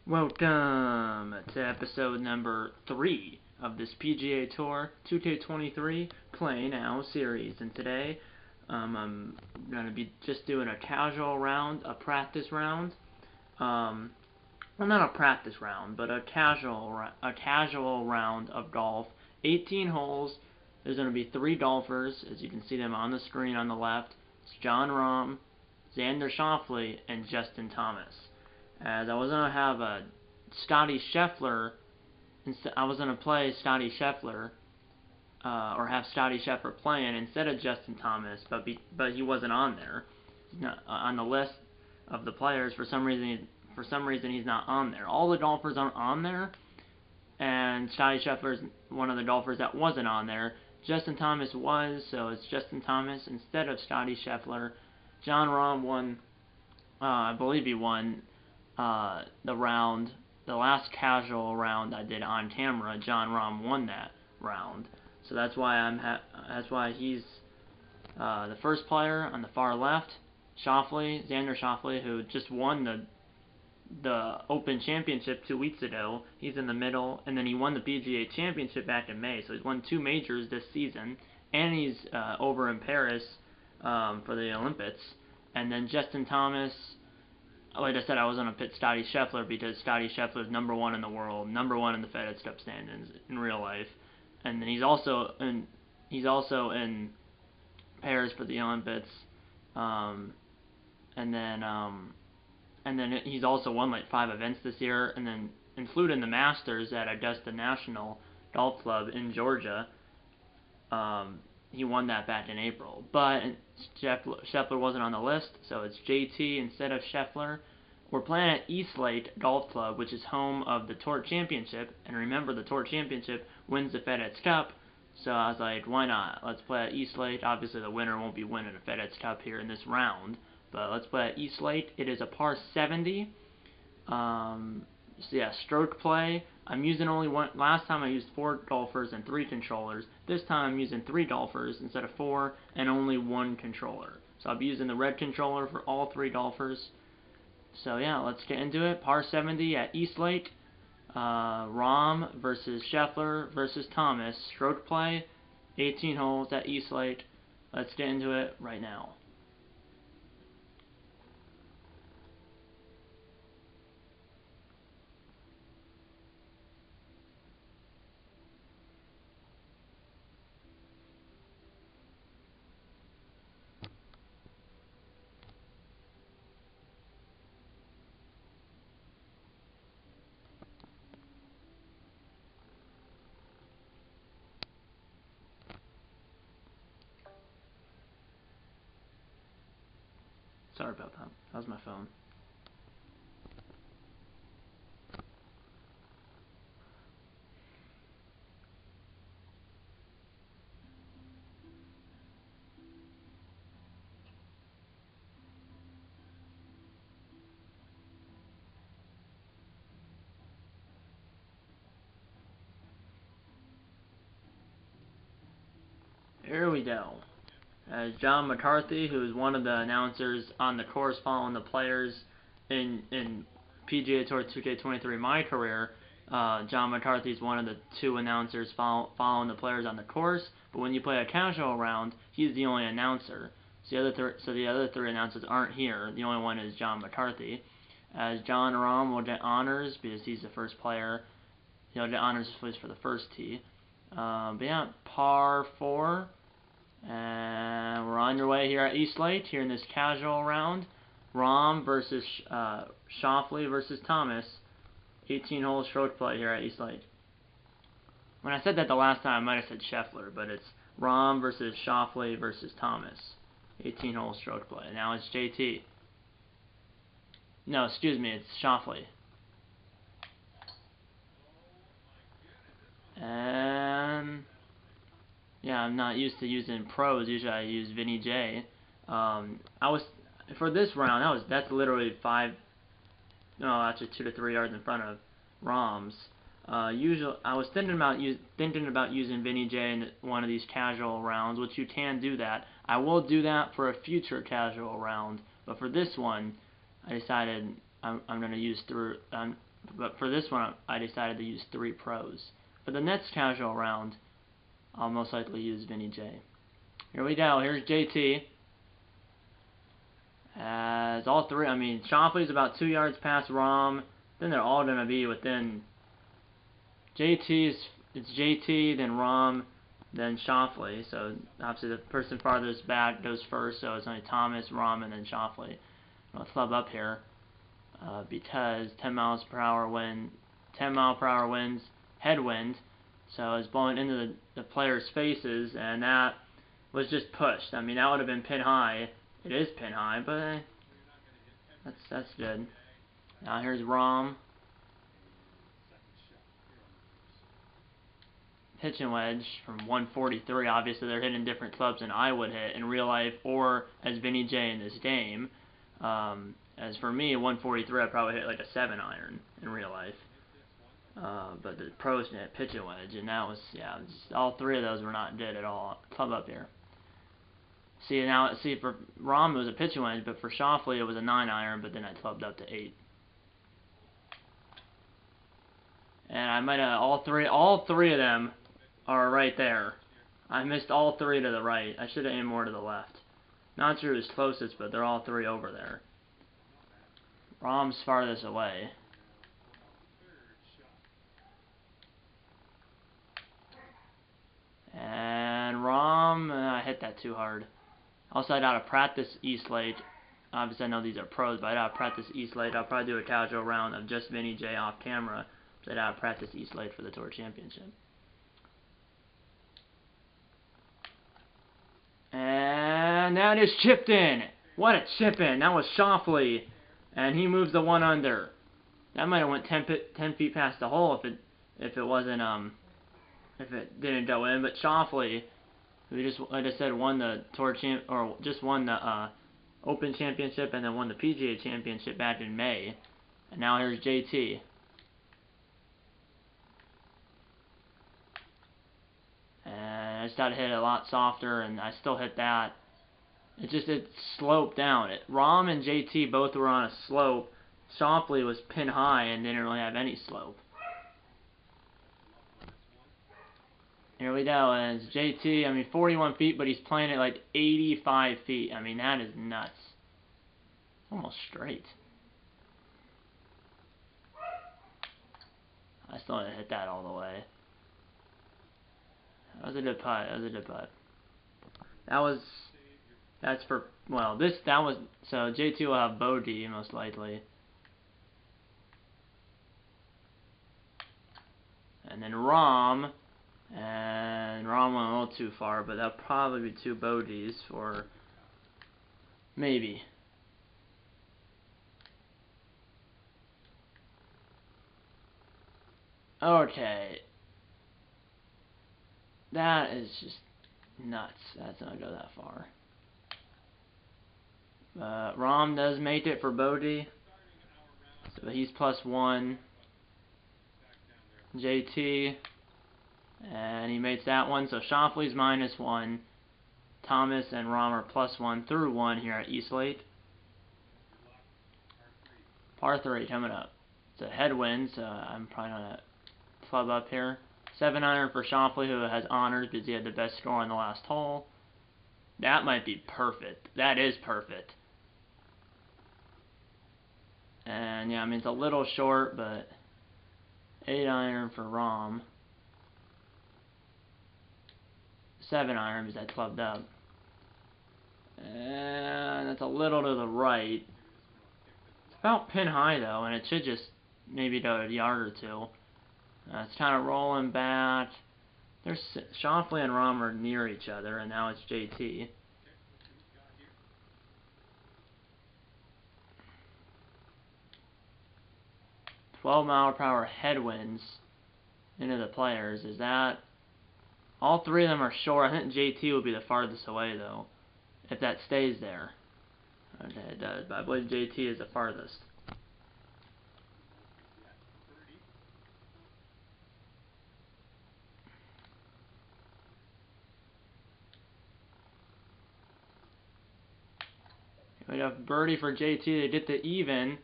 Welcome to episode number 3 of this PGA Tour 2K23 Play Now series. And today, I'm going to be just doing a casual round, a practice round. Well, not a practice round, but a casual round of golf. 18 holes. There's going to be 3 golfers, as you can see them on the screen on the left. It's Jon Rahm, Xander Schauffele, and Justin Thomas. As I was going to have a Scotty Scheffler, I was going to play Scotty Scheffler, or have Scotty Scheffler playing instead of Justin Thomas, but he wasn't on there. He's not on the list of the players. For some reason he's not on there. All the golfers aren't on there, and Scotty Scheffler is one of the golfers that wasn't on there. Justin Thomas was, so it's Justin Thomas instead of Scotty Scheffler. Jon Rahm won, I believe he won the last casual round I did on camera. Jon Rahm won that round, so that's why he's the first player on the far left. Xander Schauffele, who just won the Open Championship 2 weeks ago. He's in the middle, and then he won the PGA Championship back in May, so he's won 2 majors this season, and he's over in Paris for the Olympics. And then Justin Thomas, like I said, I was going to pit Scotty Scheffler because Scotty Scheffler is number 1 in the world, number 1 in the FedEx Cup standings in real life, and then he's also in Paris for the Olympics, and then he's also won like 5 events this year, and then including the Masters at Augusta National Golf Club in Georgia. He won that back in April, but Scheffler wasn't on the list, so it's JT instead of Scheffler. We're playing at Eastlake Golf Club, which is home of the Tour Championship, and remember, the Tour Championship wins the FedEx Cup, so I was like, why not? Let's play at Eastlake. Obviously, the winner won't be winning a FedEx Cup here in this round, but let's play at Eastlake. It is a par 70. So yeah, stroke play. I'm using only one. Last time I used 4 golfers and 3 controllers. This time I'm using 3 golfers instead of 4 and only 1 controller. So I'll be using the red controller for all 3 golfers. So yeah, let's get into it. Par 70 at Eastlake. Rahm versus Scheffler versus Thomas. Stroke play. 18 holes at Eastlake. Let's get into it right now. Sorry about that. That was my phone. Here we go. John McCarthy, who is one of the announcers on the course following the players in PGA Tour 2K23 my career. John McCarthy is one of the 2 announcers following the players on the course, but when you play a casual round, he's the only announcer. So the other 3 announcers aren't here. The only one is John McCarthy. As Jon Rahm will get honors because he's the first player. He'll get honors for the first tee. But yeah, par 4. And we're on your way here at Eastlake, here in this casual round. Rahm versus Schauffele versus Thomas. 18-hole stroke play here at Eastlake. When I said that the last time, I might have said Scheffler, but it's Rahm versus Schauffele versus Thomas. 18-hole stroke play. Now it's JT. No, excuse me, it's Schauffele. And yeah, I'm not used to using pros. Usually I use Vinny J. For this round, that's literally 2 to 3 yards in front of Rahm's. Usually, I was thinking about using Vinny J in one of these casual rounds, which you can do that. I will do that for a future casual round, but for this one, I decided I'm going to use But for this one, I decided to use 3 pros. For the next casual round, I'll most likely use Vinny J. Here we go. Here's JT. As all three, I mean, Shoffley's about 2 yards past Rahm. Then they're all going to be within. It's JT, then Rahm, then Shoffley. So obviously the person farthest back goes first. So it's only Thomas, Rahm, and then Shoffley. I'll club up here because 10 miles per hour wind, 10 mile per hour winds, headwind. So it's blowing into the players' faces, and that was just pushed. I mean, that would have been pin high. It is pin high, but that's good. Now here's Rahm. Pitching wedge from 143. Obviously, they're hitting different clubs than I would hit in real life or as Vinny J in this game. As for me, 143, I'd probably hit like a 7-iron in real life. But the pros hit pitching wedge, and that was, yeah, all 3 of those were not good at all. Club up here. See, for Rahm it was a pitching wedge, but for Shoffley it was a 9-iron, but then I clubbed up to 8. And I might have all three of them are right there. I missed all 3 to the right. I should have aimed more to the left. Not sure who's closest, but they're all 3 over there. Rahm's farthest away. And Rahm, I hit that too hard. Also, I'd have to practice East Lake. Obviously, I know these are pros, but I'd have to practice East Lake. I'll probably do a casual round of just Vinny J off camera. So I'd have to practice East Lake for the Tour Championship. And that is chipped in. What a chip in. That was Shoffley. And he moves the 1 under. That might have went 10 feet past the hole if it didn't go in. But Shoffley, who just, like I said, won the just won the Open Championship and then won the PGA Championship back in May. And now here's JT. And I just got to hit it a lot softer, and I still hit that. It sloped down. Rahm and JT both were on a slope. Shoffley was pin high and didn't really have any slope. Here we go, and it's JT, I mean 41 feet, but he's playing at like 85 feet. I mean, that is nuts. Almost straight. I still didn't hit that all the way. That was a good putt. So JT will have bogey most likely. And then Rahm went a little too far, but that'll probably be 2 bogeys for maybe. Okay. That is just nuts. That's not go that far. Rahm does make it for bogey, so he's +1. JT, and he makes that one. So Shoffley's -1. Thomas and Rahm are +1 through 1 here at East Lake. Par 3 coming up. It's a headwind, so I'm probably gonna club up here. 7-iron for Shoffley, who has honors because he had the best score on the last hole. That might be perfect. That is perfect. And yeah, I mean it's a little short, but 8-iron for Rahm. 7-iron because I clubbed up. And that's a little to the right. It's about pin high though, and it should just maybe go a yard or 2. It's kind of rolling back. There's Shoffley and Rahm are near each other, and now it's JT. "12-mile-per-hour headwinds into the players." Is that... All 3 of them are short. I think JT will be the farthest away, though, if that stays there. Okay, it does, but I believe JT is the farthest. We have birdie for JT to get the even,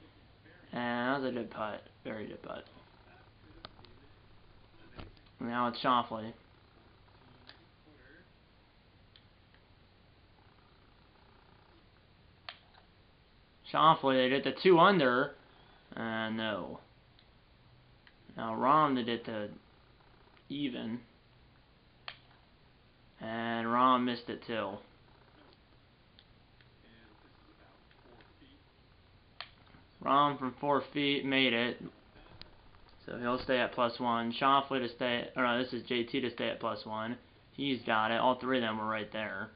and that was a good putt. Very good putt. Now it's Shoffley. Shoffley, they did the 2 under. No. Now Rahm did it to even. And Rahm missed it too. Rahm from 4 feet made it. So he'll stay at +1. Shoffley to stay, or no, this is JT to stay at +1. He's got it. All 3 of them were right there.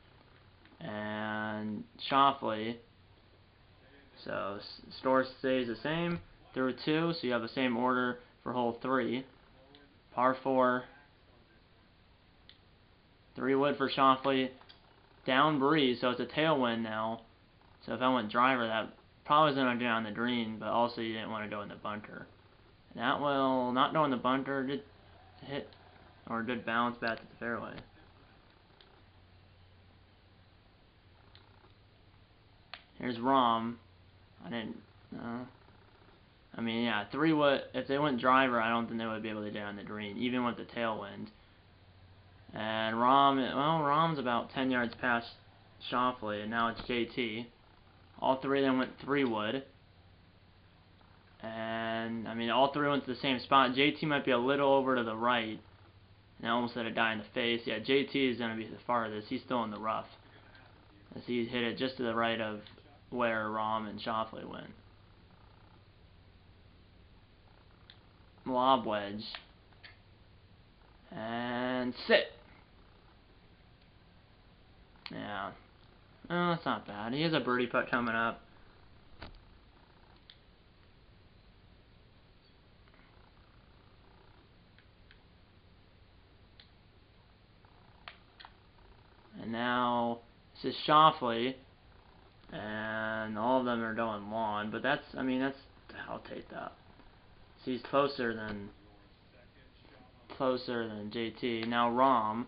And Shoffley. So score stays the same through 2. So you have the same order for hole 3. Par 4. 3 wood for Shoffley. Down breeze, so it's a tailwind now. So if I went driver, that probably was going to go on the green, but also you didn't want to go in the bunker. And that will not go in the bunker, did hit, or did bounce back to the fairway. Here's Rahm. I didn't, I mean, yeah, 3 wood, if they went driver, I don't think they would be able to get on the green, even with the tailwind. And Rahm's about 10 yards past Shoffley, and now it's JT. All 3 of them went 3 wood. And, I mean, all 3 went to the same spot. JT might be a little over to the right. And I almost hit a guy in the face. Yeah, JT is going to be the farthest. He's still in the rough. As he hit it just to the right of where Rahm and Shoffley went. Lob wedge. And sit. Yeah. Oh, that's not bad. He has a birdie putt coming up. And now, this is Shoffley. And all of them are going long. But that's, I mean, that's, I'll take that. So he's closer than JT. Now Rahm.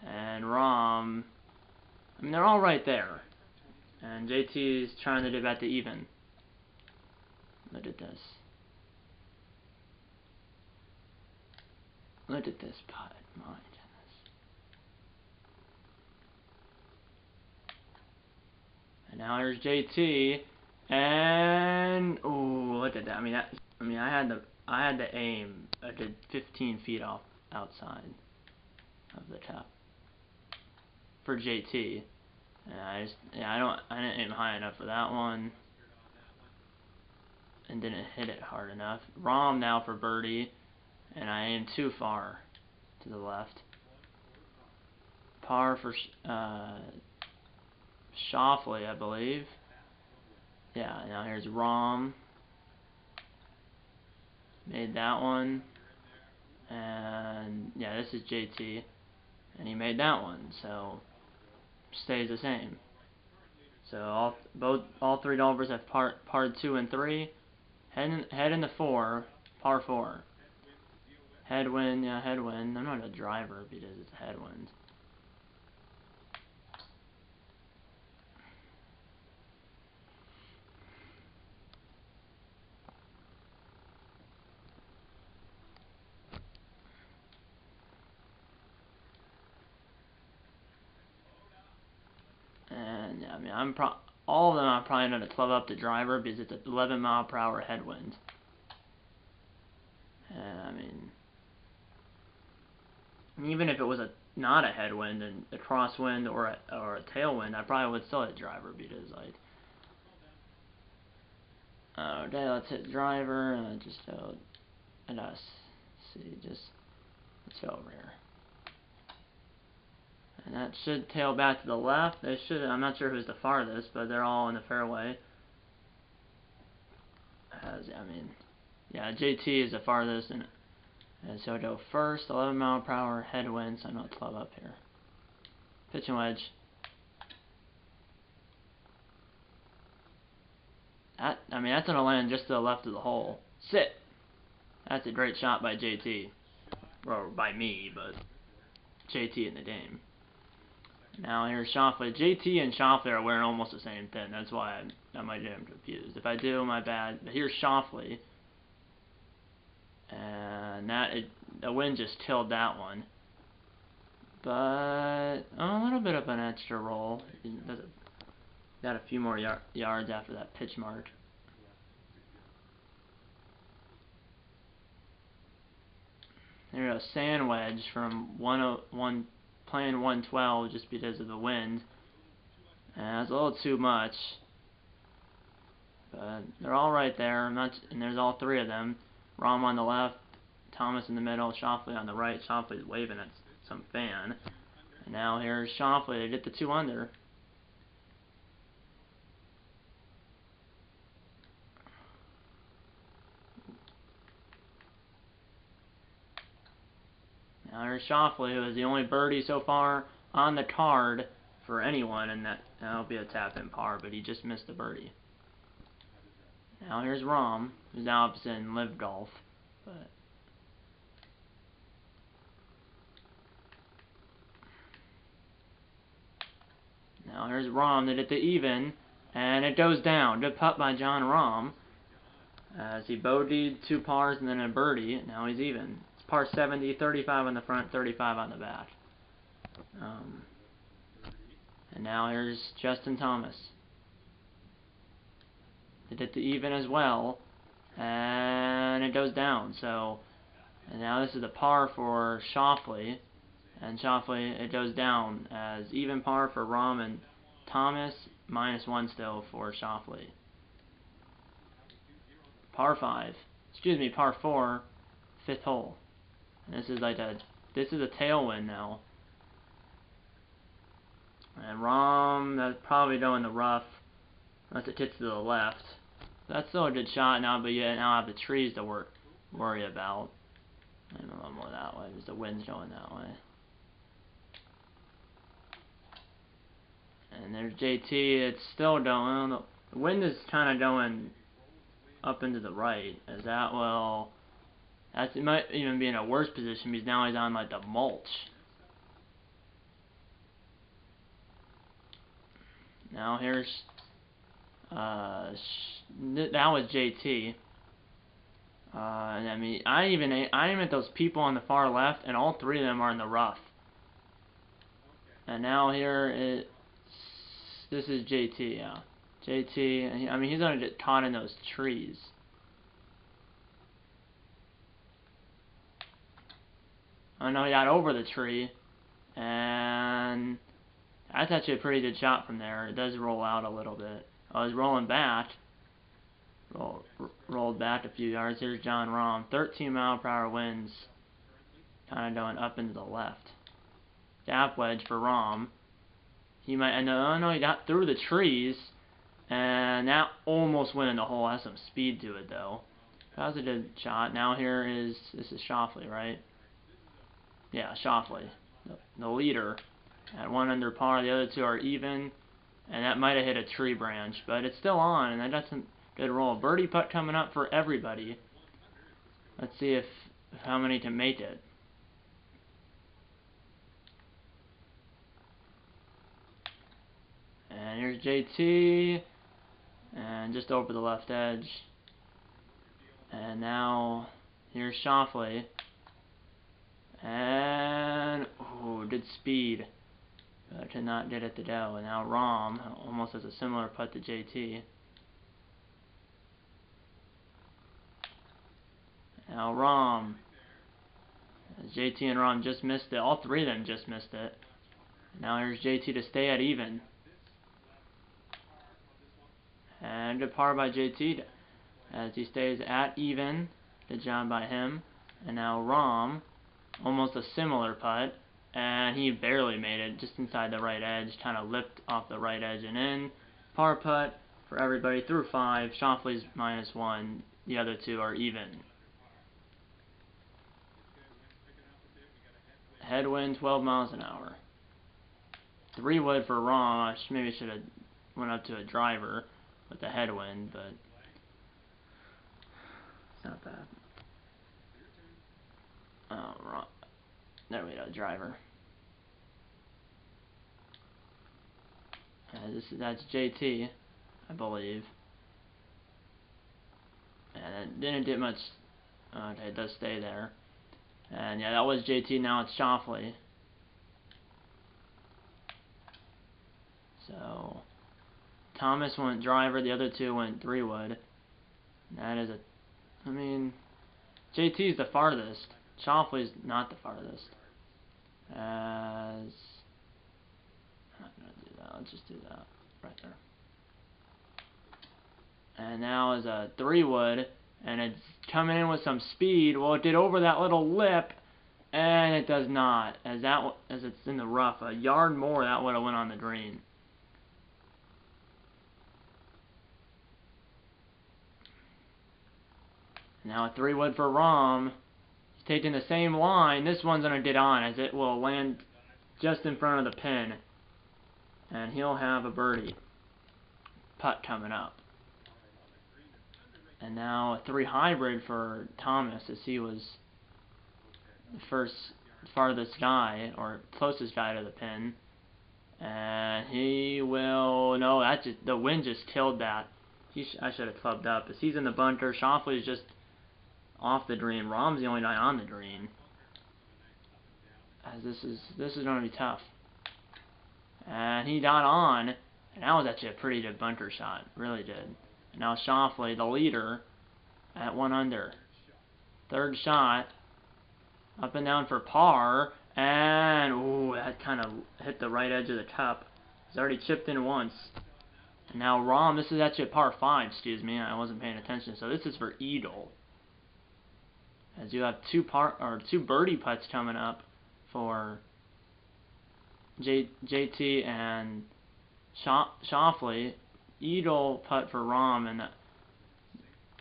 And Rahm, I mean, they're all right there. And JT is trying to do that to even. Look at this. Look at this putt. My goodness. And now here's JT. And ooh, look at that. I mean, I had to aim a good 15 feet outside of the top for JT. And I didn't aim high enough for that one, and didn't hit it hard enough. Rahm now for birdie, and I aimed too far to the left. Par for Shoffley, I believe. Yeah, now here's Rahm. Made that one. And yeah, this is JT. And he made that one, so stays the same. So all 3 golfers have par 2 and 3. Head in the 4, par 4. Headwind, yeah, headwind. I'm not a driver because it's a headwind. And yeah, I mean, all of them I'm probably going to club up the driver because it's an 11 mile per hour headwind. And I mean, even if it was not a headwind and a crosswind or a tailwind, I probably would still hit driver because like. Okay, let's hit driver and just go. And us see, just let's go over here. And that should tail back to the left. They should. I'm not sure who's the farthest, but they're all in the fairway. I mean, yeah, JT is the farthest, and so I go first. 11 mile per hour headwind, so I'm not 12 up here. Pitch and wedge. I mean, that's gonna land just to the left of the hole. Sit. That's a great shot by JT, or by me, but JT in the game. Now here's Shoffley. JT and Shoffley are wearing almost the same thing. That's why I might get him confused. If I do, my bad. But here's Shoffley, and the wind just killed that one. But a little bit of an extra roll. Got a few more yards after that pitch mark. There goes sand wedge from 101, playing 112 just because of the wind. And it's a little too much. But they're all right there. And there's all three of them. Rahm on the left, Thomas in the middle, Shoffley on the right. Shoffley's waving at some fan. And now here's Shoffley to get the 2 under. Now here's Shoffley, who is the only birdie so far on the card for anyone, and that'll be a tap-in par, but he just missed the birdie. Now here's Rahm, who's now up in Live Golf, but now here's Rahm to get the even, and it goes down. Good putt by Jon Rahm, as he bogeyed 2 pars and then a birdie. Now he's even. It's par 70, 35 on the front, 35 on the back. And now here's Justin Thomas. They did the even as well, and it goes down. And now this is a par for Shoffley, and Shoffley, it goes down as even par for Rahm and Thomas, -1 still for Shoffley. Par 4, 5th hole. And this is a tailwind now. And Rahm, that's probably going the rough, unless it hits to the left. That's still a good shot now, but you now have the trees to worry about. And a little more that way, because the wind's going that way. And there's JT, it's still going, the wind is kind of going up into the right, as that will, it might even be in a worse position, because now he's on like the mulch. Now here's, that was JT. And I mean, I even at those people on the far left, and all 3 of them are in the rough. And now this is JT, yeah. JT, I mean, he's gonna get caught in those trees. Oh no, he got over the tree, and that's actually a pretty good shot from there. It does roll out a little bit. Oh, he's rolling back. Rolled back a few yards. Here's Jon Rahm. 13-mile-per-hour winds. Kind of going up into the left. Gap wedge for Rahm. He might. And no, he got through the trees, and that almost went in the hole. Has some speed to it though. That was a good shot. Now this is Shoffley, right? Yeah, Shoffley, the leader, at 1 under par. The other 2 are even, and that might have hit a tree branch, but it's still on, and that doesn't good roll. Birdie putt coming up for everybody. Let's see how many can make it. And here's JT, and just over the left edge. And now here's Shoffley, and good speed. Could not get it to go. And now Rahm almost has a similar putt to JT. Now Rahm. JT and Rahm just missed it. All 3 of them just missed it. Now here's JT to stay at even. And good par by JT as he stays at even. Good job by him. And now Rahm, almost a similar putt. And he barely made it, just inside the right edge. Kind of lipped off the right edge and in. Par putt for everybody through 5. Shoffley's -1. The other 2 are even. Headwind 12 miles an hour. 3 wood for Rahm. Maybe should have went up to a driver with the headwind, but it's not bad. Oh, wrong. There we go, driver. That's JT. I believe. And it didn't do much. Okay, it does stay there. And yeah, that was JT. Now it's Shoffley. So Thomas went driver. The other two went 3-wood. That is I mean, JT's the farthest. Shoffley's not the farthest. I'm not gonna do that. Let's just do that right there. And now is a 3-wood, and it's coming in with some speed. Well, it did over that little lip, and it does not. As it's in the rough, a yard more, that would have went on the green. Now a 3-wood for Rahm. He's taking the same line. This one's gonna get on, as it will land just in front of the pin, and he'll have a birdie putt coming up. And now a 3 hybrid for Thomas, as he was the farthest guy, or closest guy to the pin. And he will, no, the wind just killed that. I should have clubbed up, as he's in the bunker. Shoffley is just off the green. Rahm's the only guy on the green. As this is going to be tough. And he got on, and that was actually a pretty good bunker shot, really did. And now Shoffley, the leader, at 1 under. Third shot, up and down for par, and ooh, that kind of hit the right edge of the cup. He's already chipped in once. And now Rahm, this is actually a par 5, excuse me, I wasn't paying attention. So this is for eagle. As you have two birdie putts coming up for JT and Shoffley. Eagle putt for Rahm, and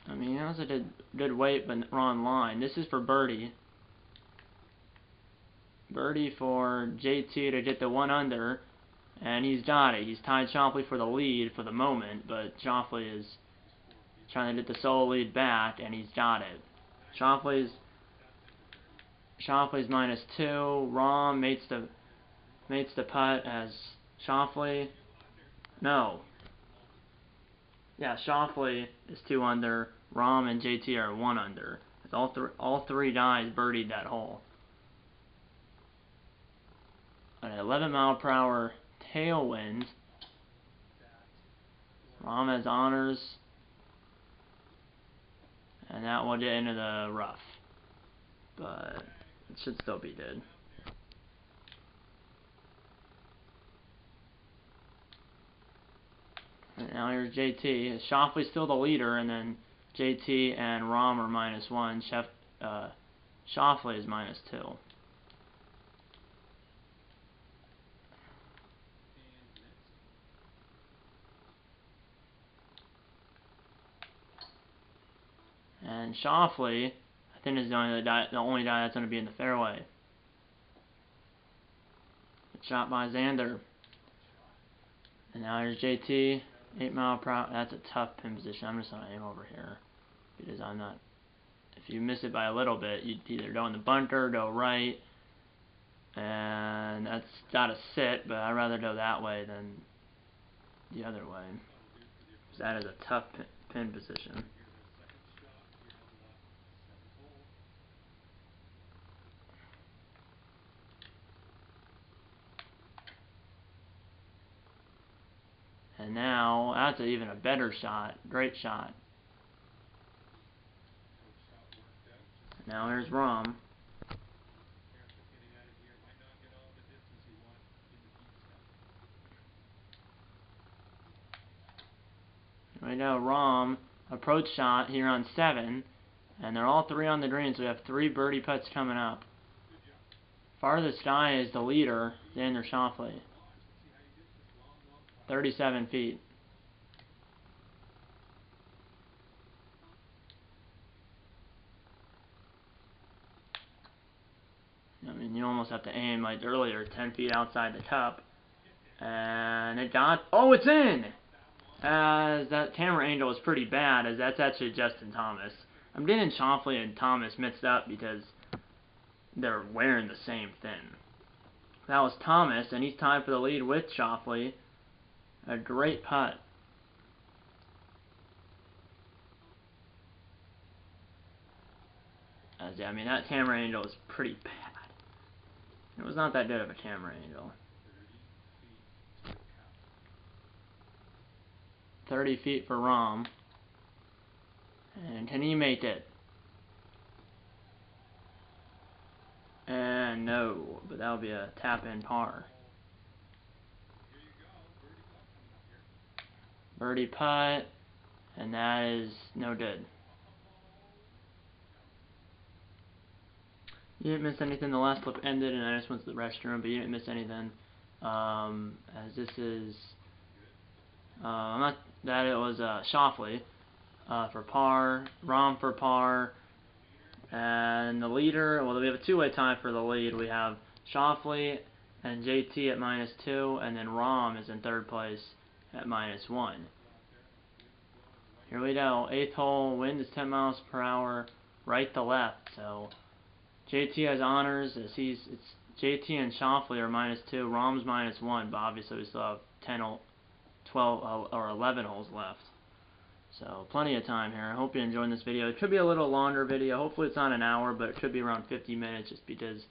I mean, that was a good weight, but wrong line. This is for birdie. Birdie for JT to get the 1 under, and he's got it. He's tied Shoffley for the lead for the moment, but Shoffley is trying to get the solo lead back, and he's got it. Shoffley's -2. Rahm mates the putt as Shoffley. No. Yeah, Shoffley is 2 under. Rahm and JT are 1 under. All three guys birdied that hole. An 11-mile-per-hour tailwind. Rahm has honors, and that will get into the rough, but it should still be good. And now here's JT. Shoffley's still the leader, and then JT and Rahm are -1. Shoffley is -2. And Shoffley, I think, is the only guy that's going to be in the fairway. Good shot by Xander. And now here's JT. 8-mile-per-hour. That's a tough pin position. I'm just going to aim over here, because I'm not. If you miss it by a little bit, you'd either go in the bunker, go right, and that's got to sit. But I'd rather go that way than the other way. That is a tough pin position. And now, that's even a better shot. Great shot. Now here's Rahm. Right now, Rahm, approach shot here on 7. And they're all 3 on the green, so we have 3 birdie putts coming up. Farthest guy is the leader, Xander Shoffley. 37 feet. I mean, you almost have to aim like earlier, 10 feet outside the cup. And it got, oh, it's in! As that camera angle is pretty bad, as that's actually Justin Thomas. I'm getting Shoffley and Thomas mixed up because they're wearing the same thing. That was Thomas, and he's tied for the lead with Shoffley. A great putt. I mean, that camera angle is pretty bad. It was not that good of a camera angle. 30 feet for Rahm. And can he make it? And no, but that'll be a tap-in par. Birdie putt, and that is no good. You didn't miss anything. The last clip ended, and I just went to the restroom, but you didn't miss anything. As this is, that it was Shoffley for par, Rahm for par, and the leader. Well, we have a two-way tie for the lead. We have Shoffley and JT at -2, and then Rahm is in third place at -1. Here we go. 8th hole. Wind is 10 miles per hour, right to left. So JT has honors as it's JT and Shoffley are -2. Rahm's -1, but obviously we still have 10, 12, or 11 holes left. So plenty of time here. I hope you're enjoying this video. It could be a little longer video. Hopefully it's not an hour, but it could be around 50 minutes just because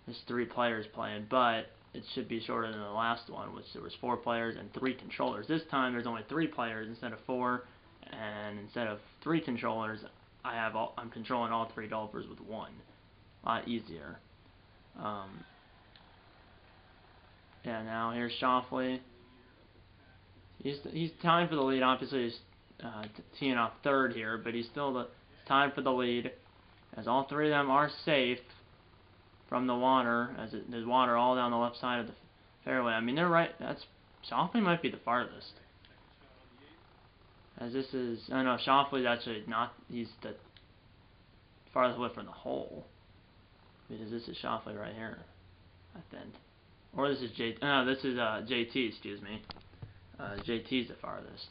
there's 3 players playing. But it should be shorter than the last one, which there was 4 players and 3 controllers. This time there's only 3 players instead of 4, and instead of 3 controllers, I'm controlling all 3 golfers with 1. A lot easier. Yeah, now here's Shoffley. He's tied for the lead. Obviously, he's teeing off third here, but he's still tied for the lead, as all 3 of them are safe from the water, as there's water all down the left side of the fairway. I mean, they're right. Shoffley might be the farthest. As this is, oh no, Shoffley's actually not. He's the farthest away from the hole, because this is Shoffley right here, I think. Or this is JT. No, this is JT. Excuse me. JT's the farthest.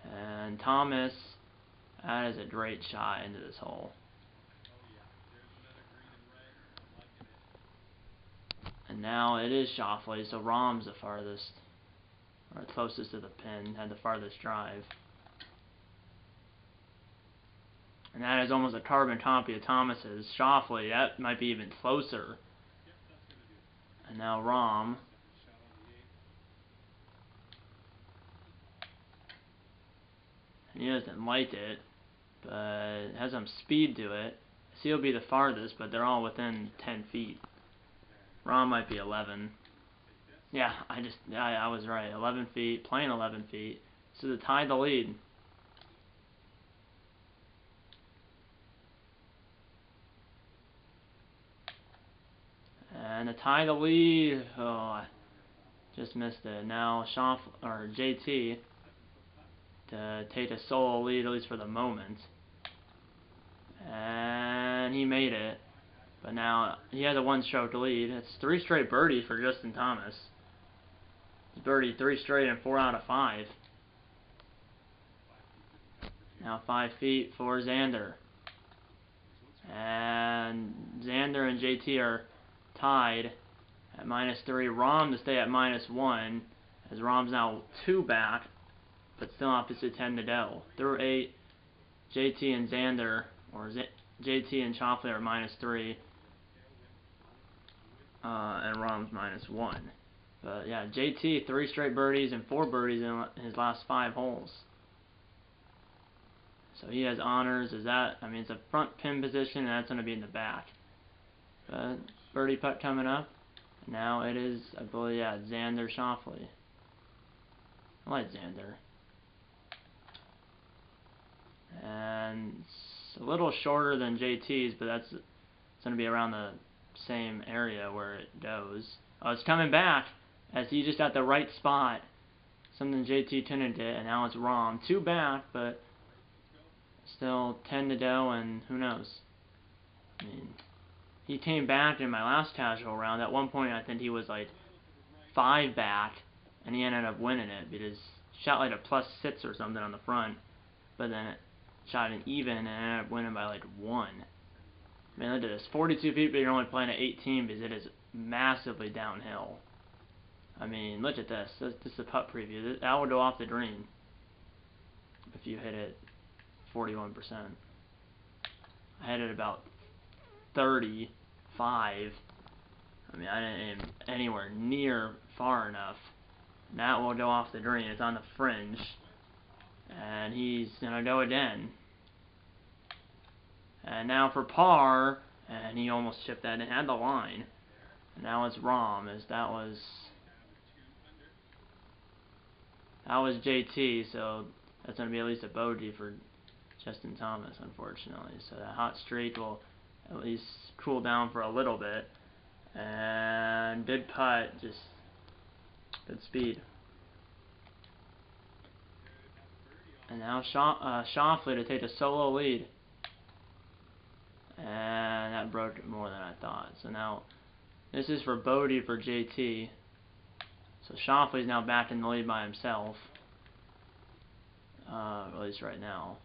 And Thomas, that is a great shot into this hole. And now it is Shoffley, so Rahm's the farthest, or closest to the pin, had the farthest drive. And that is almost a carbon copy of Thomas's. Shoffley, that might be even closer. And now Rahm. And he doesn't like it, but it has some speed to it. So he'll be the farthest, but they're all within 10 feet. Rahm might be 11. Yeah, I was right. 11 feet, playing 11 feet. So to tie the lead. And to tie the lead, oh, I just missed it. Now JT to take a solo lead, at least for the moment. And he made it. But now he has a 1-stroke lead. It's 3 straight birdies for Justin Thomas. He's birdied 3 straight and 4 out of 5. Now 5 feet for Xander. And Xander and JT are tied at -3. Rahm to stay at -1, as Rahm's now 2 back, but still opposite 10 to go. Through 8, JT and Xander, or JT and Shoffley are -3, and Rahm's -1. But yeah, JT 3 straight birdies and 4 birdies in his last 5 holes. So he has honors. I mean, it's a front pin position, and that's going to be in the back. But birdie putt coming up. Now it is, I believe, yeah, Xander Shoffley. I like Xander. And it's a little shorter than JT's, but it's going to be around the same area where it goes. Oh, it's coming back, as he just at the right spot. Something JT couldn't do, and now it's Rahm. 2 back, but still 10 to go, and who knows? I mean, he came back in my last casual round. At one point, I think he was like 5 back, and he ended up winning it because he shot like a +6 or something on the front, but then it shot an even and ended up winning by like 1. I mean, look at this, 42 feet, but you're only playing at 18 because it is massively downhill. I mean, look at this. This is a putt preview. That would go off the green. if you hit it 41%. I hit it about 35. I mean, I didn't aim anywhere near far enough. That will go off the green. It's on the fringe. And he's going to go again. And now for par. And he almost chipped that and had the line. And now it's Rom, as that was JT, so that's going to be at least a bogey for Justin Thomas, unfortunately. So that hot streak will at least cool down for a little bit. And good putt, just good speed. And now Schauffele to take a solo lead. And that broke it more than I thought. So now this is for bogey for JT. So Schauffele's now back in the lead by himself. At least right now.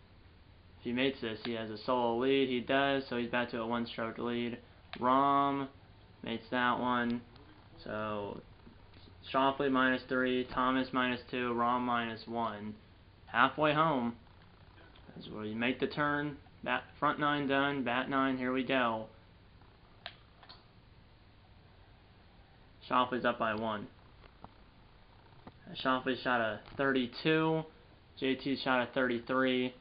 If he makes this, he has a solo lead. He does, so he's back to a one-stroke lead. Rom makes that one. So Schauffele -3, Thomas -2, Rom -1. Halfway home. That's where you make the turn. Front 9 done. Bat 9. Here we go. Schauffele's up by 1. Schauffele shot a 32. JT shot a 33.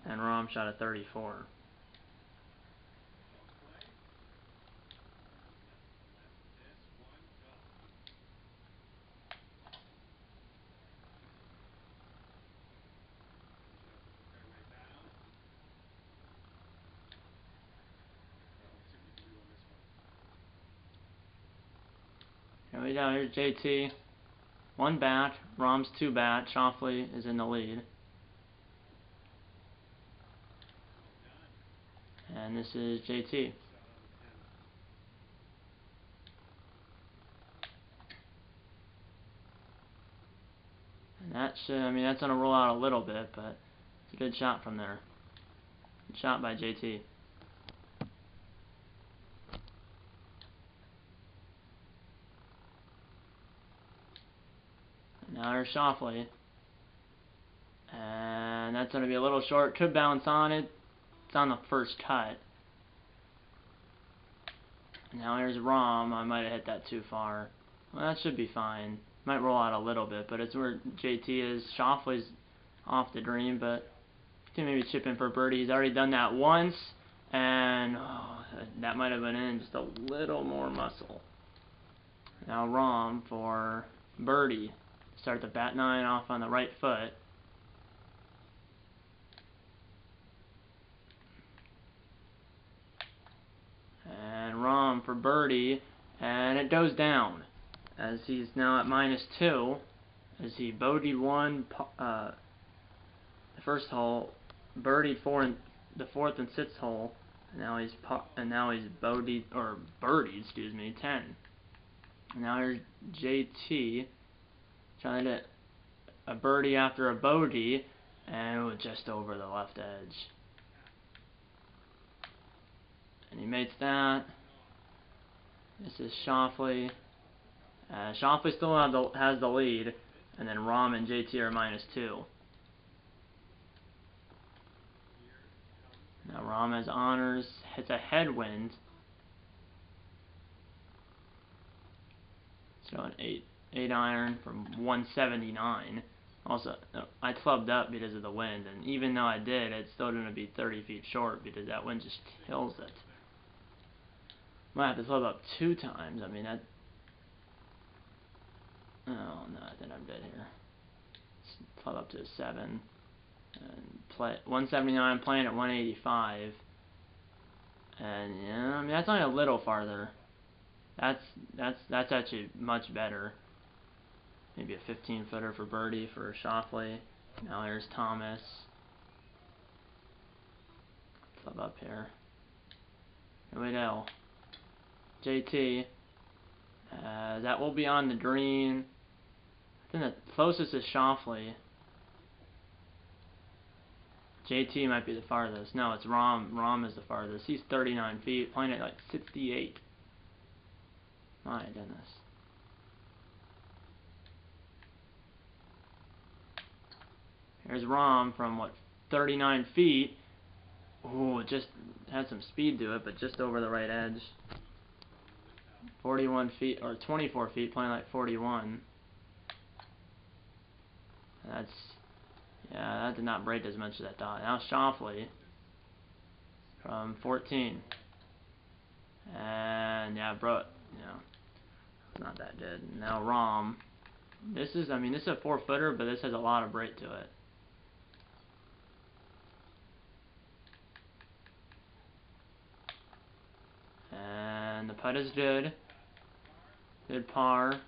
And Rom shot a 34. Here we go. Here's JT. 1 bat. Rom's 2 bat. Schauffele is in the lead. And this is JT. And that should, I mean, that's going to roll out a little bit, but it's a good shot from there. Good shot by JT. And now there's Schauffele. And that's going to be a little short. Could bounce on it. It's on the first cut. Now here's Rom. I might have hit that too far. Well, that should be fine. Might roll out a little bit, but it's where JT is. Schauffele's off the green, but he can maybe chip in for birdie. He's already done that once, and that might have been in just a little more muscle. Now Rom for birdie. Start the bat 9 off on the right foot. And Rom for birdie, and it goes down as he's now at -2 as he bogeyed 1 the first hole, birdied 4 in the 4th and 6th hole, and now he's bogeyed or birdied, excuse me, 10. And now here's JT trying to get a birdie after a bogey, and it was just over the left edge. And he makes that. This is Schauffele. Schauffele still has the lead, and then Rom and JT are -2. Now Rom has honors, hits a headwind. So an 8 iron from 179. Also, I clubbed up because of the wind, and even though I did, it's still going to be 30 feet short because that wind just kills it. Might have to club up 2 times. I mean, that. Oh no, I think I'm dead here. Let's club up to a 7 and play 179, playing at 185. And yeah, I mean that's only a little farther. That's actually much better. Maybe a 15-footer for birdie for Schauffele. Now there's Thomas. Club up here. Here we go. JT. That will be on the green. I think the closest is Schauffele. JT might be the farthest. No, it's Rom. Rom is the farthest. He's 39 feet, playing at like 68. My goodness. Here's Rom from what, 39 feet. Ooh, it just had some speed to it, but just over the right edge. 41 feet, or 24 feet, playing like 41. That's, yeah, that did not break as much as I thought. Now Shoffley from 14. And yeah, bro, you know, it's not that good. Now Rahm. This is, I mean, this is a 4-footer, but this has a lot of break to it. And the putt is good. Good par.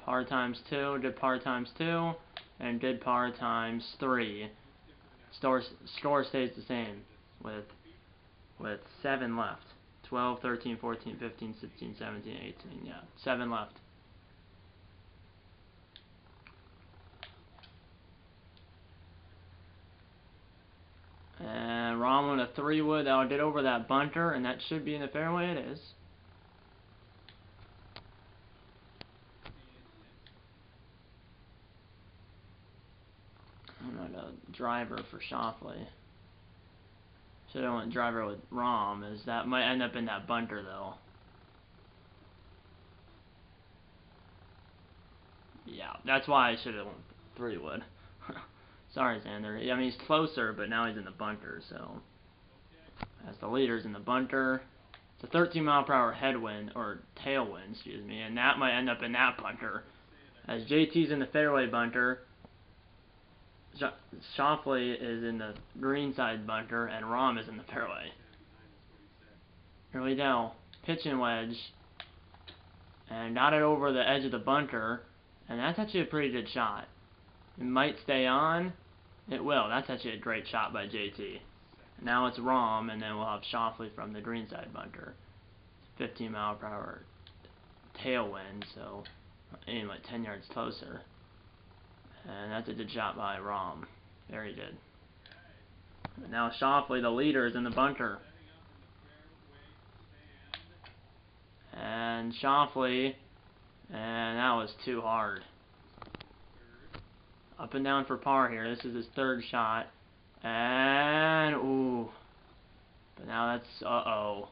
Par times 2, did par times 2, and did par times 3. Score stays the same with 7 left. 12, 13, 14, 15, 16, 17, 18. Yeah, 7 left. And Rahm on a 3-wood. That did over that bunter, and that should be in the fairway. It is. I'm not a driver for Shoffley. Should have went driver with Rahm, as that might end up in that bunter though. Yeah, that's why I should have went 3-wood. Sorry, Xander. I mean, he's closer, but now he's in the bunter, so. As the leader's in the bunter. It's a 13-mile-per-hour headwind, or tailwind, excuse me, and that might end up in that bunter. As JT's in the fairway bunter, Shoffley is in the greenside bunter, and Rahm is in the fairway. Here we go. Pitching wedge. And got it over the edge of the bunter, and that's actually a pretty good shot. It might stay on. It will. That's actually a great shot by JT. Now it's Rahm, and then we'll have Shoffley from the greenside bunter. 15-mile-per-hour tailwind, so aim like 10 yards closer. And that's a good shot by Rahm. Very good. And now Shoffley, the leader, is in the bunter. And Shoffley, and that was too hard. Up and down for par here. This is his 3rd shot. And, ooh. But now that's, uh-oh.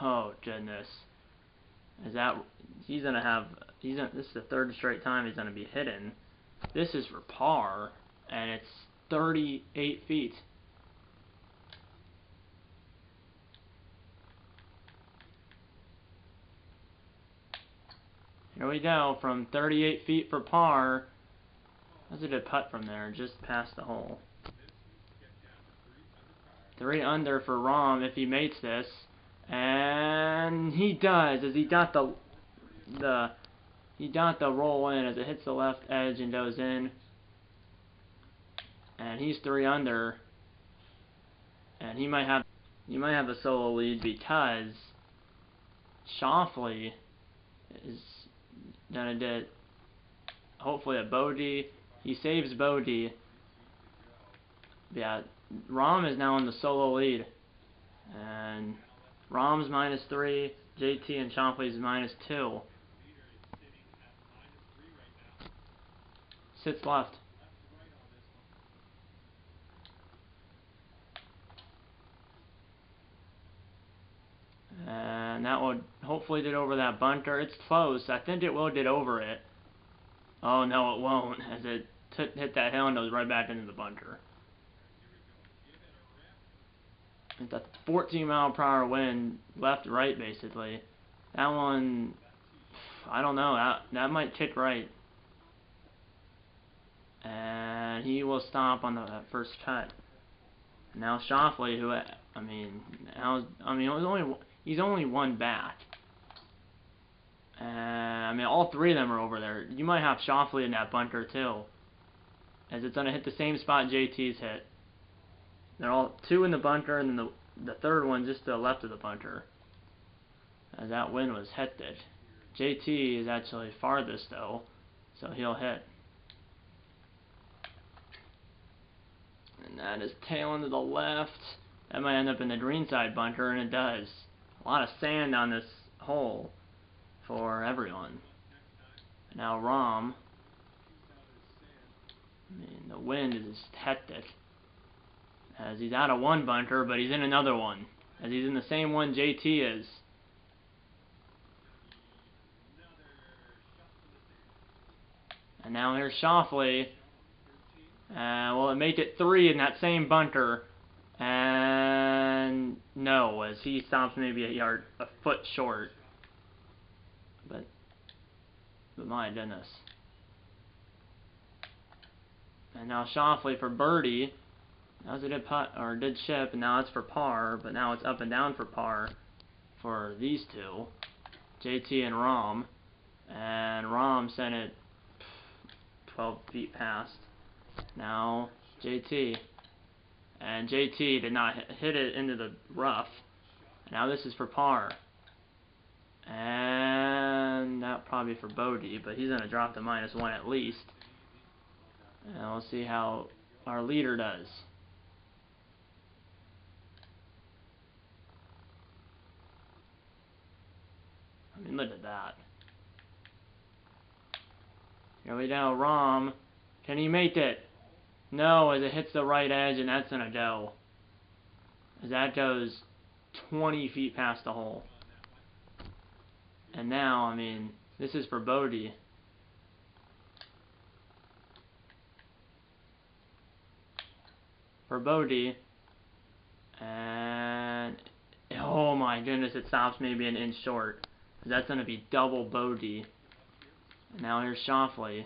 Oh, goodness. Is that, he's going to have, this is the 3rd straight time he's going to be hitting. This is for par, and it's 38 feet. Here we go, from 38 feet for par. That's a good putt from there, just past the hole. 3 under for Rahm if he mates this. And he does, as he got the roll in as it hits the left edge and goes in. And he's 3 under. And he might have a solo lead because Shoffley is gonna get hopefully a bogey. He saves bogey. Yeah, Rahm is now in the solo lead. And Rahm's -3, JT and Shoffley's -2. Sits left. And that would hopefully get over that bunter. It's close. I think it will get over it. Oh no, it won't, as it hit that hill and goes right back into the bunter. It's a 14-mile-per-hour wind, left to right, basically. That one, I don't know. That might kick right. And he will stop on the first cut. Now Shoffley, who he's only 1 back. I mean, all 3 of them are over there. You might have Shoffley in that bunter too, as it's gonna hit the same spot JT's hit. They're all 2 in the bunter, and then the 3rd one just to the left of the bunter, as that wind was hectic. JT is actually farthest though, so he'll hit. And that is tailing to the left. That might end up in the greenside bunter, and it does. A lot of sand on this hole for everyone. Now Rahm I mean, the wind is hectic. As he's out of one bunker, but he's in another one. As he's in the same one JT is. And now here's Shoffley. Will it make it 3 in that same bunker? And no, as he stops maybe a foot short. But my goodness. And now Shoffley for birdie. That was a good putt, or a good chip, and now it's for par, but now it's up and down for par for these two, JT and Rahm. And Rahm sent it 12 feet past. Now JT. And JT did not hit it into the rough. Now this is for par. And that probably for bogey, but he's going to drop to -1 at least. And we'll see how our leader does. I mean, look at that. Here we go, Rahm. Can he make it? No, as it hits the right edge, and that's going to go. As that goes 20 feet past the hole. And now, I mean, this is for bogey. For bogey. And oh my goodness, it stops maybe an inch short. That's going to be double bogey. And now here's Shoffley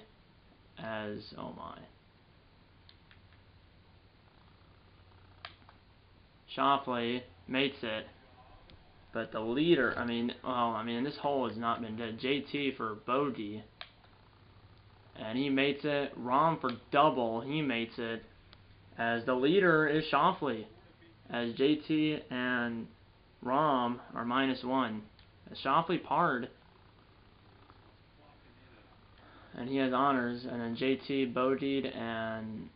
as, oh my. Shoffley mates it. But the leader, I mean, this hole has not been good. JT for bogey. And he mates it. Rahm for double. He mates it. As the leader is Shoffley. As JT and Rahm are -1. As Shoffley parred. And he has honors. And then JT bogeyed and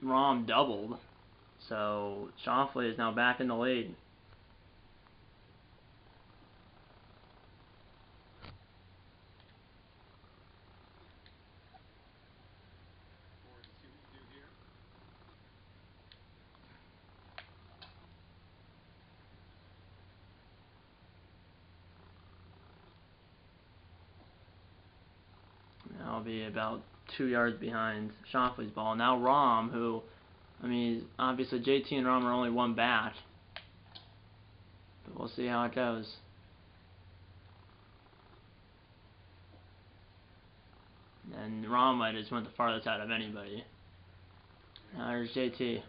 Rahm doubled. So Shoffley is now back in the lead. I'll be about 2 yards behind Shoffley's ball. Now Rahm, who, I mean, obviously JT and Rahm are only one back. But we'll see how it goes. And Rahm might have just went the farthest out of anybody. Now there's JT.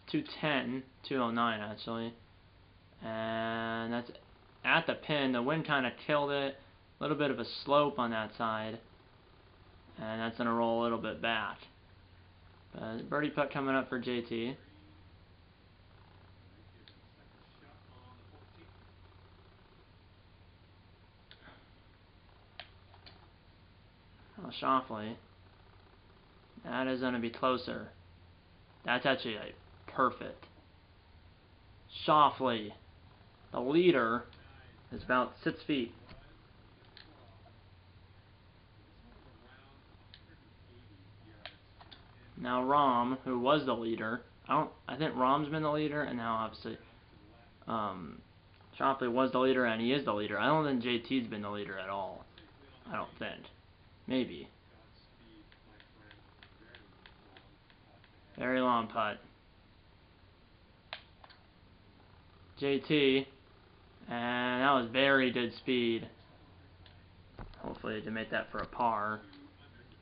210, 209 actually. And that's at the pin. The wind kind of killed it. A little bit of a slope on that side. And that's going to roll a little bit back. But birdie putt coming up for JT. Oh, Shoffley. That is going to be closer. That's actually like perfect. Shoffley, the leader, is about 6 feet. Now Rahm, who was the leader, I think Rahm's been the leader, and now obviously Shoffley was the leader, and he is the leader. I don't think JT's been the leader at all. I don't think. Maybe. Very long putt. JT, and that was very good speed. Hopefully to make that for a par.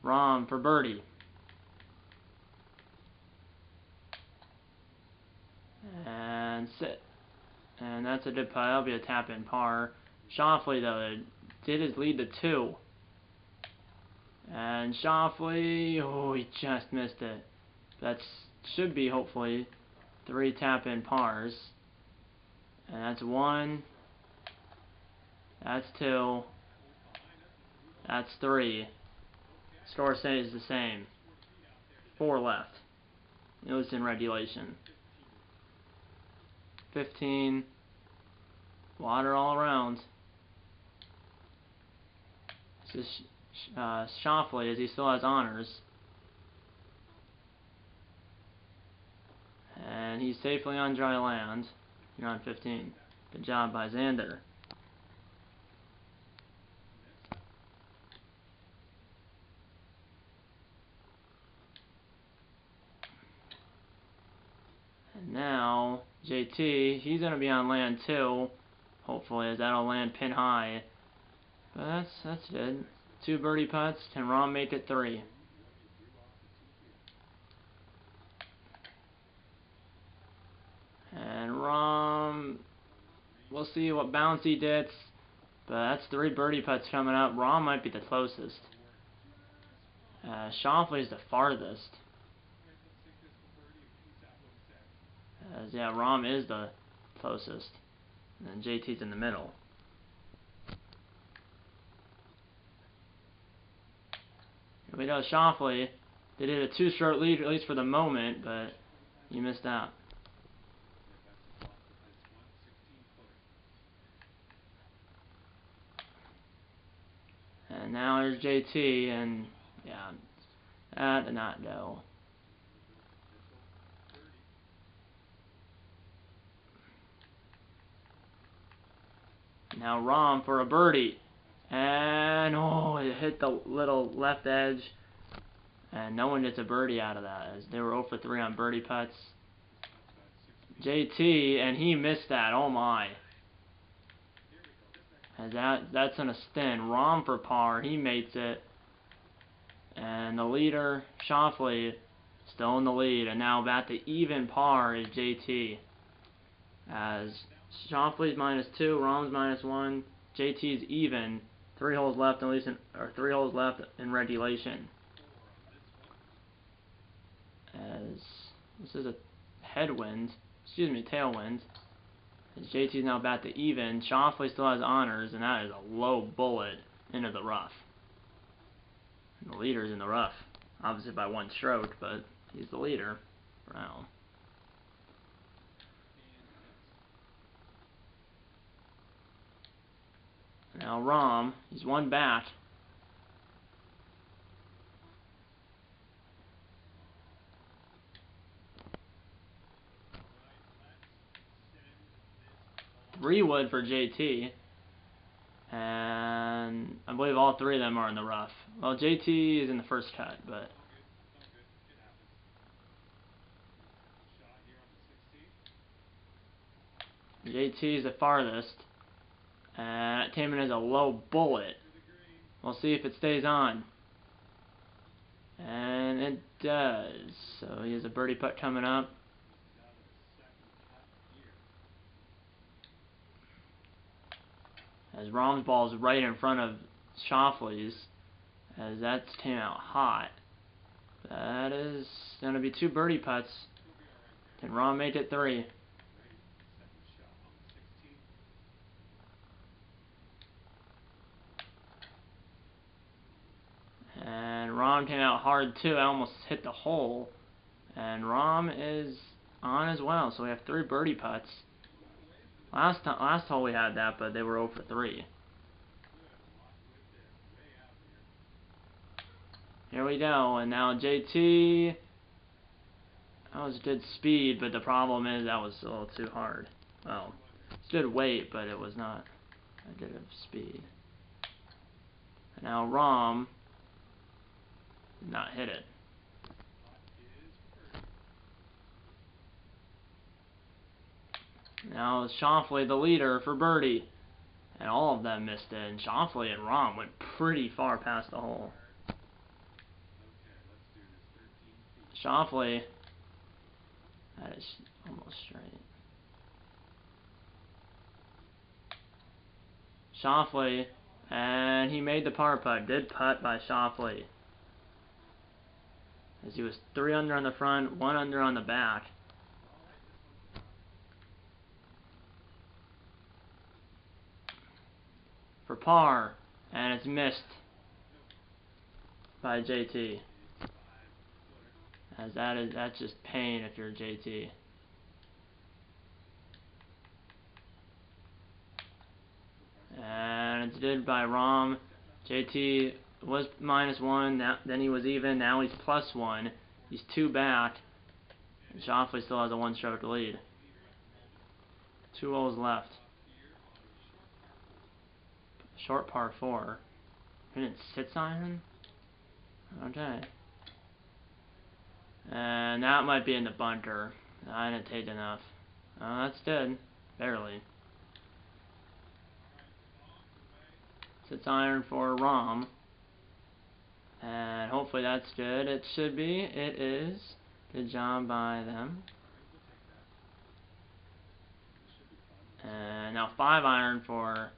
Rahm for birdie. And sit. And that's a good putt. That'll be a tap-in par. Shoffley, though, did his lead to 2. And Shoffley, oh, he just missed it. That should be, hopefully, 3 tap-in pars. And that's 1. That's 2. That's 3. Score stays the same. 4 left. It was in regulation. 15. Water all around. Shoffley, as he still has honors. And he's safely on dry land. Here on 15. Good job by Xander. And now, JT, he's going to be on land too. Hopefully, as that'll land pin high. But that's good. 2 birdie putts. Can Rahm make it 3? And Rahm, we'll see what bounce he gets. But that's 3 birdie putts coming up. Rahm might be the closest. Shoffley's the farthest. Yeah, Rahm is the closest. And then JT's in the middle. Here we go, Shoffley. They did a 2-stroke lead, at least for the moment, but you missed out. And now there's JT, and yeah, that did not go. Now Rahm for a birdie. And, oh, it hit the little left edge. And no one gets a birdie out of that, as they were 0 for 3 on birdie putts. JT, and he missed that. Oh, my. As that's on a spin. Rahm for par. He makes it. And the leader, Shoffley, still in the lead. And now about to even par is JT. As Shoffley's -2, Rahm's -1, JT's even. 3 holes left, at least, or 3 holes left in regulation. As this is a tailwind. As JT's now about to even. Shoffley still has honors, and that is a low bullet into the rough. And the leader's in the rough, obviously by 1 stroke, but he's the leader for now. Now Rahm, he's 1 back. Wood for JT. And I believe all 3 of them are in the rough. Well, JT is in the first cut, but JT is the farthest. And that came in as a low bullet. We'll see if it stays on. And it does. So he has a birdie putt coming up. As Rahm's ball is right in front of Shoffley's, as that came out hot. That is going to be 2 birdie putts. Can Rahm make it 3? And Rahm came out hard too. I almost hit the hole. And Rahm is on as well. So we have 3 birdie putts. Last hole we had that, but they were 0 for 3. Here we go, and now JT. That was good speed, but the problem is that was a little too hard. Well, it's good weight, but it was not a good of speed. And now Rahm did not hit it. Now Shoffley, the leader, for birdie. And all of them missed it. And Shoffley and Rahm went pretty far past the hole. Shoffley, that is almost straight. Shoffley, and he made the par putt. Good putt by Shoffley. As he was 3 under on the front, 1 under on the back. For par, and it's missed by JT. As that's just pain if you're JT. And it's good by Rahm. JT was -1, then he was even, now he's +1. He's 2 back. And Schauffele still has a 1-stroke lead. 2 holes left. Short par 4. He didn't 6-iron? Okay. And that might be in the bunker. I didn't take enough. Oh, that's good. Barely. 6-iron for Rahm. And hopefully that's good. It should be. It is. Good job by them. And now 5-iron for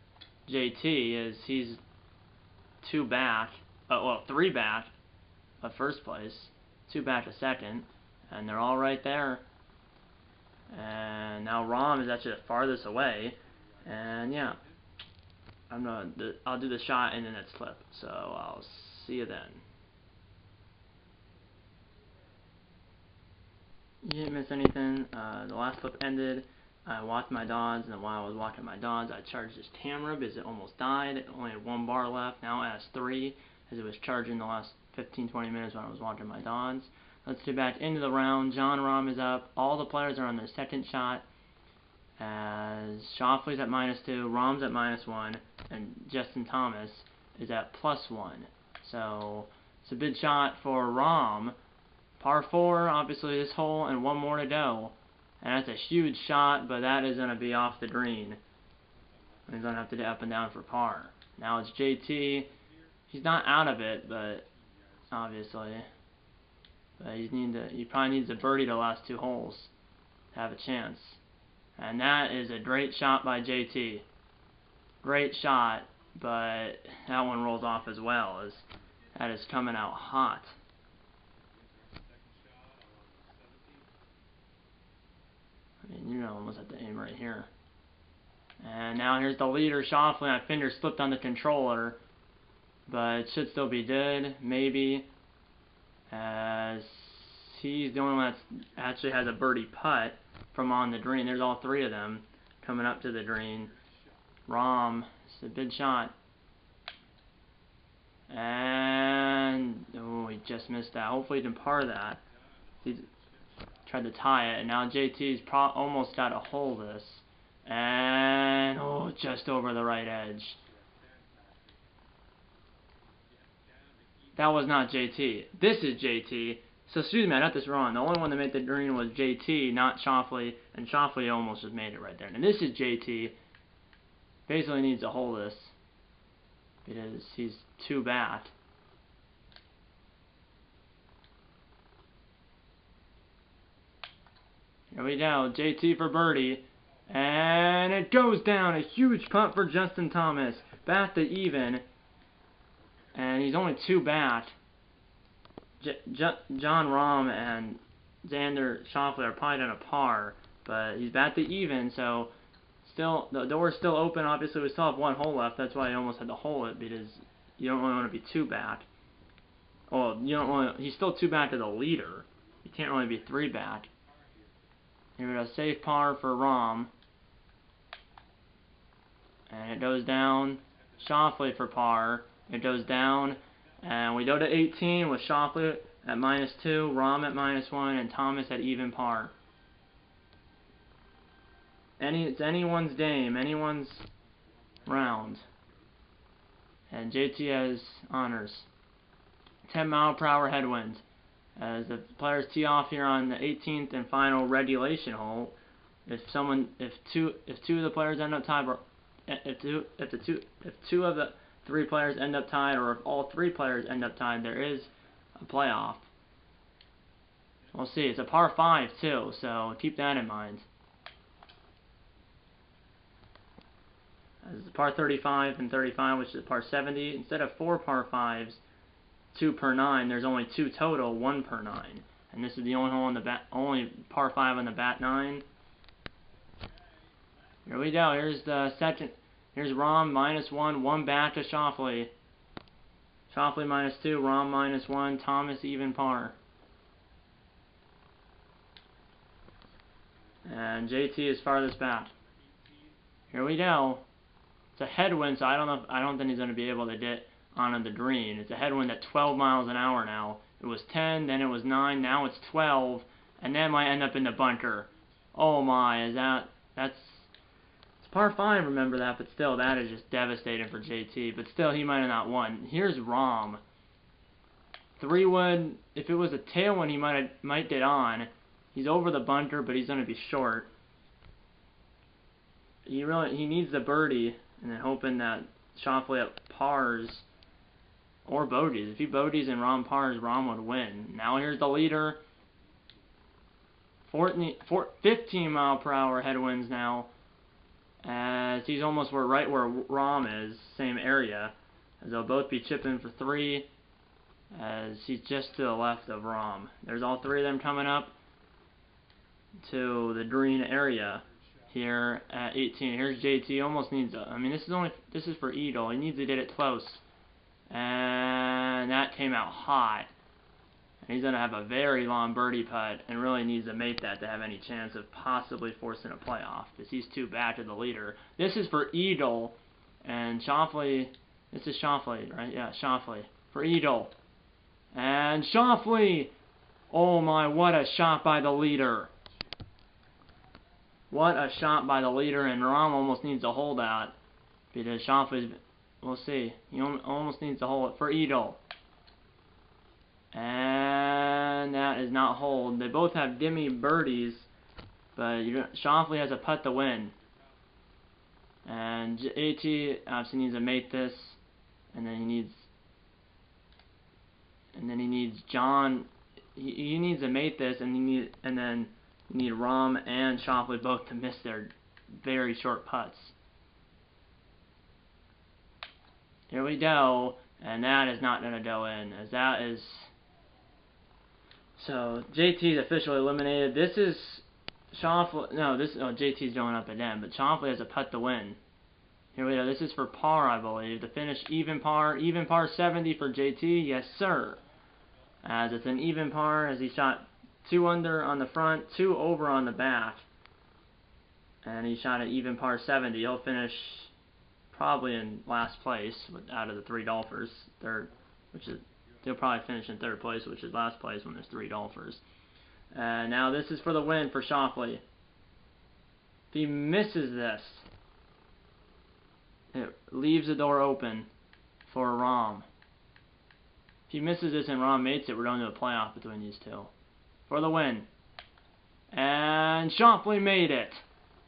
JT is he's 2 back. Well, 3 back of first place. 2 back of second. And they're all right there. And now Rahm is actually the farthest away. And yeah. I'll do the shot in the next clip. So I'll see you then. You didn't miss anything. The last clip ended. I walked my dogs, and while I was walking my dogs, I charged this camera because it almost died. It only had 1 bar left. Now it has 3, as it was charging the last 15-20 minutes when I was walking my dogs. Let's get back into the round. Jon Rahm is up. All the players are on their second shot. As Schauffele's at -2, Rahm's at -1, and Justin Thomas is at +1. So it's a big shot for Rahm. Par 4, obviously this hole, and 1 more to go. And that's a huge shot, but that is going to be off the green. He's going to have to get up and down for par. Now it's JT. He's not out of it, but obviously. But he probably needs a birdie the last 2 holes to have a chance. And that is a great shot by JT. Great shot, but that one rolls off as well, as that is coming out hot. I mean, you know, almost at the aim right here. And now here's the leader, Schauffele. My finger slipped on the controller, but it should still be good, maybe, as he's the only one that actually has a birdie putt from on the green. There's all 3 of them coming up to the green. Rahm, it's a big shot. And, oh, he just missed that. Hopefully he can par that. He's tried to tie it, and now JT's almost got a hole this. And, oh, just over the right edge. That was not JT. This is JT. So, excuse me, I got this wrong. The only one that made the green was JT, not Schauffele, and Schauffele almost just made it right there. And this is JT. Basically needs to hold this because he's 2 back. Here we go, JT for birdie, and it goes down. A huge putt for Justin Thomas, back to even, and he's only 2 back. Jon Rahm and Xander Schauffele are probably on a par, but he's back to even, so still the door's still open. Obviously, we still have 1 hole left. That's why I almost had to hole it, because you don't really want to be 2 back. Well, you don't want. He's still 2 back to the leader. You can't really be 3 back. Here we go, safe par for Rahm, and it goes down. Schauffele for par. It goes down. And we go to 18 with Schauffele at -2, Rahm at -1, and Thomas at even par. It's anyone's game, anyone's round. And JT has honors. 10-mile-per-hour headwind. As the players tee off here on the 18th and final regulation hole, if two of the players end up tied, or if two of the 3 players end up tied, or if all 3 players end up tied, there is a playoff. We'll see. It's a par 5 too, so keep that in mind. As par 35 and 35, which is par 70, instead of 4 par 5s, 2 per 9, there's only 2 total, 1 per 9. And this is the only hole on the only par 5 on the back 9. Here we go. Here's the second. Here's Rahm -1, 1 back to Schauffele. Schauffele -2, Rahm -1, Thomas even par. And JT is farthest back. Here we go. It's a headwind, so I don't think he's going to be able to get onto the green. It's a headwind at 12 miles an hour now. It was 10, then it was 9, now it's 12, and that might end up in the bunker. Oh my, that's it's par 5, remember that, but still, that is just devastating for JT. But still, he might have not won. Here's Rahm. 3-wood, if it was a tailwind, he might get on. He's over the bunker, but he's going to be short. He needs the birdie, and then hoping that Schauffele at pars or bogeys. If he bogeys and Rahm pars, Rahm would win. Now here's the leader. 15 mile per hour headwinds now, as he's almost right where Rahm is, same area, as they'll both be chipping for 3, as he's just to the left of Rahm. There's all 3 of them coming up to the green area here at 18. Here's JT. Almost needs a, I mean, this is for Edel. He needs to get it close, and that came out hot. And he's going to have a very long birdie putt and really needs to make that to have any chance of possibly forcing a playoff, because he's 2 back to the leader. This is for Edel, and Schauffele. This is Schauffele, right? Yeah, Schauffele for Edel. And Schauffele, oh my, what a shot by the leader. What a shot by the leader, and Rahm almost needs to hold that, because Schauffele's, we'll see, he almost needs to hold it for Edel. And that is not hold. They both have dimmy birdies, but Schauffele has a putt to win. And JT obviously needs to make this, and then he needs John. He needs to make this, and then you need Rahm and Schauffele both to miss their very short putts. Here we go, and that is not going to go in, as that is. So JT is officially eliminated. This is Schauffele. No, JT's going up again, but Schauffele has a putt to win. Here we go. This is for par, I believe. To finish even par 70 for JT. Yes, sir. As it's an even par, as he shot 2 under on the front, 2 over on the back, and he shot an even par 70. He'll finish probably in last place out of the 3 golfers. He'll probably finish in 3rd place, which is last place when there's 3 golfers. Now this is for the win for Schauffele. If he misses this, it leaves the door open for Rahm. If he misses this and Rahm makes it, we're going to a playoff between these 2. For the win. And Schauffele made it.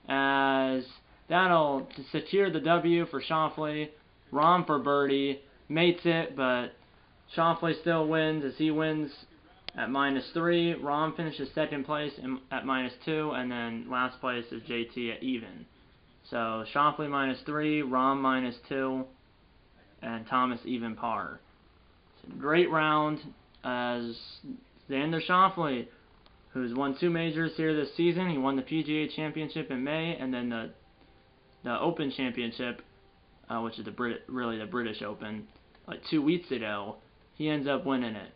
As that'll secure the W for Schauffele. Rahm for birdie. Makes it, but Schauffele still wins, as he wins at -3. Rahm finishes 2nd place at -2, and then last place is JT at even. So Schauffele -3, Rahm -2, and Thomas even par. So great round, as Xander Schauffele, who's won 2 majors here this season. He won the PGA Championship in May, and then the Open Championship, which is really the British Open, like 2 weeks ago. He ends up winning it.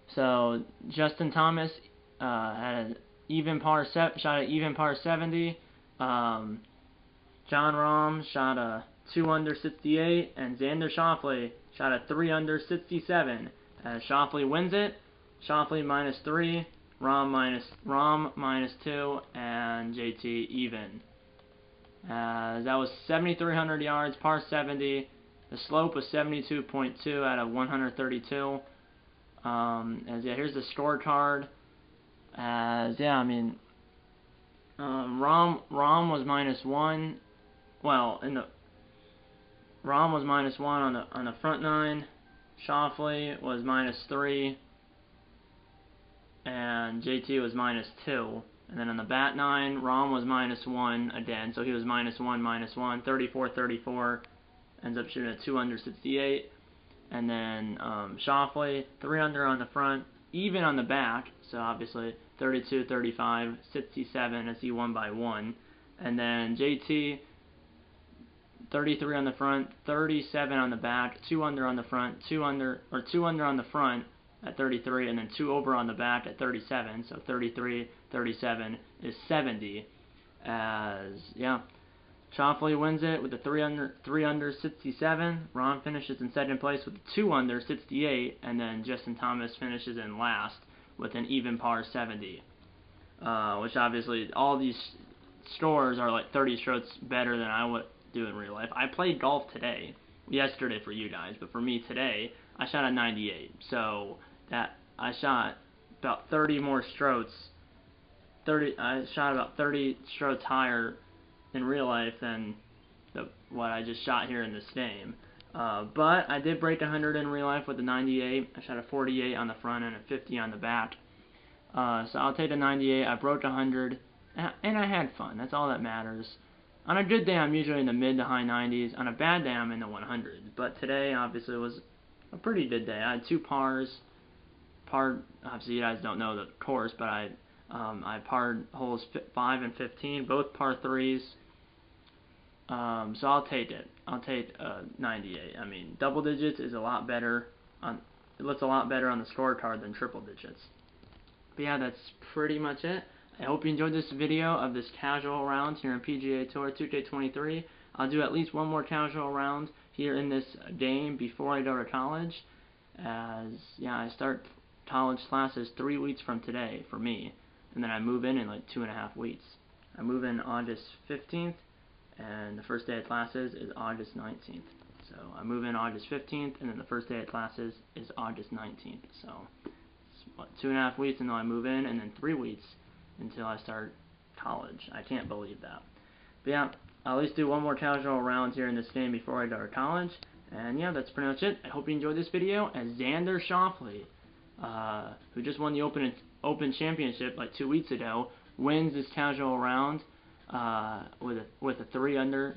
So Justin Thomas had an even par shot at even par 70. John Rahm shot a 2 under 68, and Xander Schauffele shot a 3 under 67. As Schauffele wins it, Schauffele -3, Rahm -2, and JT even. That was 7,300 yards, par 70. The slope was 72.2 out of 132. Here's the scorecard. Rahm was -1. Well, Rahm was -1 on the front 9. Schauffele was -3, and JT was -2. And then on the bat 9, Rahm was -1 again, so he was -1, 34, ends up shooting a 2 under 68. And then Schauffele, 3 under on the front, even on the back, so obviously 32, 35, 67 as he won by 1. And then JT, 33 on the front, 37 on the back, 2 under on the front, 2 under on the front at 33, and then 2 over on the back at 37, so 33, 37 is 70. As yeah, Schauffele wins it with a 3 under 67. Ron finishes in second place with a 2 under 68, and then Justin Thomas finishes in last with an even par 70. Which obviously all these scores are like 30 strokes better than I would do in real life. I played golf yesterday for you guys, but for me today, I shot a 98. So that I shot about 30 more strokes. I shot about 30 strokes higher in real life than what I just shot here in this game. But I did break 100 in real life with the 98. I shot a 48 on the front and a 50 on the back. So I'll take the 98. I broke 100, and I had fun. That's all that matters. On a good day, I'm usually in the mid to high 90s. On a bad day, I'm in the 100s. But today, obviously, was a pretty good day. I had 2 pars. Obviously, you guys don't know the course, but I parred holes 5 and 15, both par 3s. So I'll take it. I'll take 98. I mean, double digits is a lot better. It looks a lot better on the scorecard than triple digits. But yeah, that's pretty much it. I hope you enjoyed this video of this casual round here in PGA Tour 2K23. I'll do at least one more casual round here in this game before I go to college. As yeah, I start college classes 3 weeks from today for me, and then I move in like 2.5 weeks. I move in August 15th, and the first day of classes is August 19th. So I move in August 15th, and then the first day of classes is August 19th. So 2.5 weeks until I move in, and then 3 weeks until I start college. I can't believe that. But yeah, I'll at least do one more casual round here in this game before I go to college. And yeah, that's pretty much it. I hope you enjoyed this video. As Xander Schauffele, who just won the Open Championship like 2 weeks ago, wins this casual round with a 3 under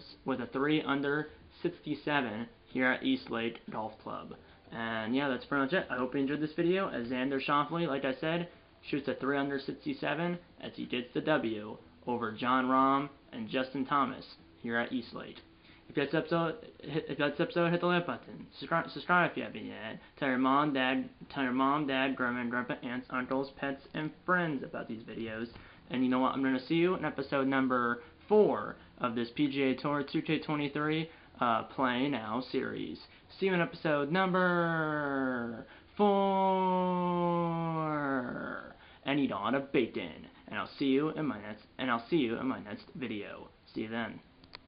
67 here at East Lake Golf Club. And yeah, that's pretty much it. I hope you enjoyed this video. As Xander Schauffele, like I said, shoots a 3 under 67 as he gets the W over Jon Rahm and Justin Thomas here at East Lake. If you like this episode, hit the like button. Subscribe if you haven't yet. Tell your mom, dad, grandma, and grandpa, aunts, uncles, pets, and friends about these videos. And you know what? I'm going to see you in episode number 4 of this PGA Tour 2K23 Play Now series. See you in episode number 4. And eat on a bacon. And I'll see you in my next video. See you then.